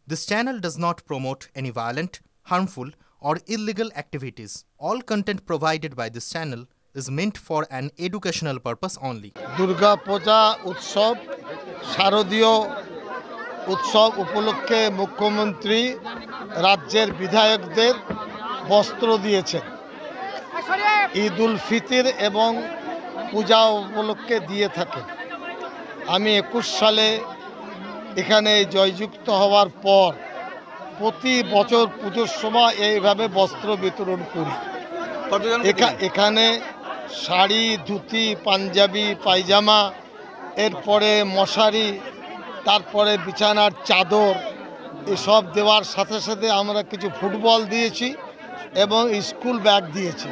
This channel does not promote any violent, harmful, or illegal activities. All content provided by this channel is meant for an educational purpose only. Durga পূজা উৎসব শারদীয় উৎসব উপলক্ষে মুখ্যমন্ত্রী রাজ্যের বিধায়কদের বস্ত্র দিয়েছেন। ঈদ উল ফিতর এবং পূজা উপলক্ষে দিয়ে থাকে। আমি 21 সালে এখানে জয়যুক্ত হওয়ার পর প্রতি বছর পুজোর সময় এইভাবে বস্ত্র বিতরণ করি। এখানে শাড়ি, ধুতি, পাঞ্জাবি, পায়জামা, এরপরে মশারি, তারপরে বিছানার চাদর, এসব দেওয়ার সাথে সাথে আমরা কিছু ফুটবল দিয়েছি এবং স্কুল ব্যাগ দিয়েছি।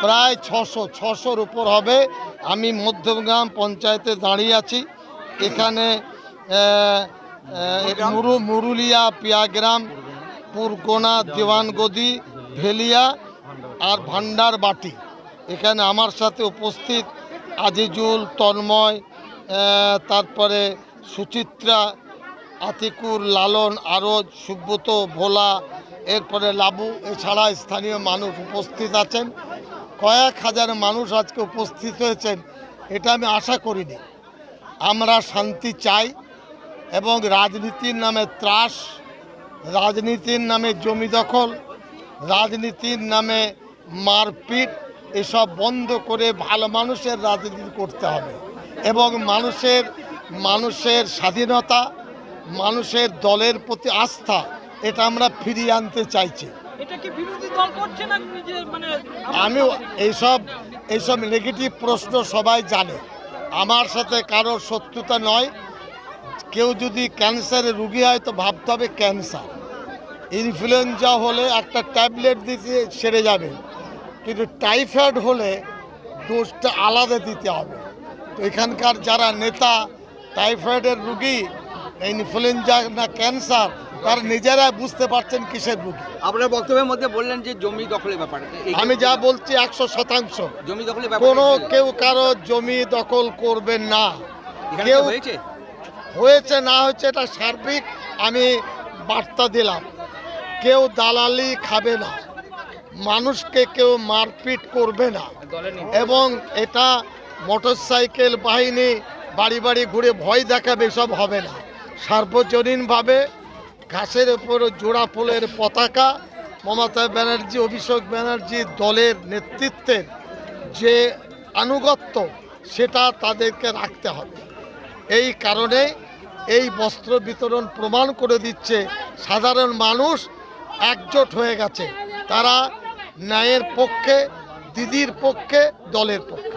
প্রায় 600-600-র উপর হবে। আমি মধ্যমগ্রাম পঞ্চায়েতে দাঁড়িয়ে আছি। এখানে মুরুলিয়া, পিয়াগ্রাম, পুরকোনা, দেওয়ানগদি, ভেলিয়া আর ভান্ডারবাটি। এখানে আমার সাথে উপস্থিত আজিজুল, তন্ময়, তারপরে সুচিত্রা, আতিকুর, লালন, আরজ, সুব্রত, ভোলা, এরপরে লাবু, এছাড়া স্থানীয় মানুষ উপস্থিত আছেন। কয়েক হাজার মানুষ আজকে উপস্থিত হয়েছেন, এটা আমি আশা করিনি। আমরা শান্তি চাই এবং রাজনীতির নামে ত্রাস, রাজনীতির নামে জমি দখল, রাজনীতির নামে মারপিট, এসব বন্ধ করে ভালো মানুষের রাজনীতি করতে হবে এবং মানুষের স্বাধীনতা, মানুষের দলের প্রতি আস্থা, এটা আমরা ফিরিয়ে আনতে চাইছি। আমি এইসব নেগেটিভ প্রশ্ন সবাই জানে। আমার সাথে কারোর শত্রুতা নয়। কেউ যদি ক্যান্সারের রুগী হয় তো ভাবতে হবে ক্যান্সার। ইনফ্লুয়েঞ্জা হলে একটা ট্যাবলেট দিতে সেরে যাবে, কিন্তু টাইফয়েড হলে ডোজটা আলাদা দিতে হবে। তো এখানকার যারা নেতা টাইফয়েডের রুগী, ইনফ্লুয়েঞ্জা না ক্যান্সার, তারা নিজেরা বুঝতে পারছেন কিসের রুগী। আপনার বক্তব্যের মধ্যে বললেন যে জমি দখলের ব্যাপারে, আমি যা বলছি 100% জমি দখলের কেউ কারো জমি দখল করবেন না। কেউ হয়েছে না হয়েছে এটা সার্বিক আমি বার্তা দিলাম। কেউ দালালি খাবে না, মানুষকে কেউ মারপিট করবে না এবং এটা মোটরসাইকেল বাহিনী বাড়ি বাড়ি ঘুরে ভয় দেখাবে, সব হবে না। সার্বজনীনভাবে ঘাসের উপর জোড়া ফুলের পতাকা, মমতা ব্যানার্জি, অভিষেক ব্যানার্জি দলের নেতৃত্বের যে আনুগত্য, সেটা তাদেরকে রাখতে হবে। এই কারণে এই বস্ত্র বিতরণ প্রমাণ করে দিচ্ছে সাধারণ মানুষ একজোট হয়ে গেছে। তারা ন্যায়ের পক্ষে, দিদির পক্ষে, দলের পক্ষে।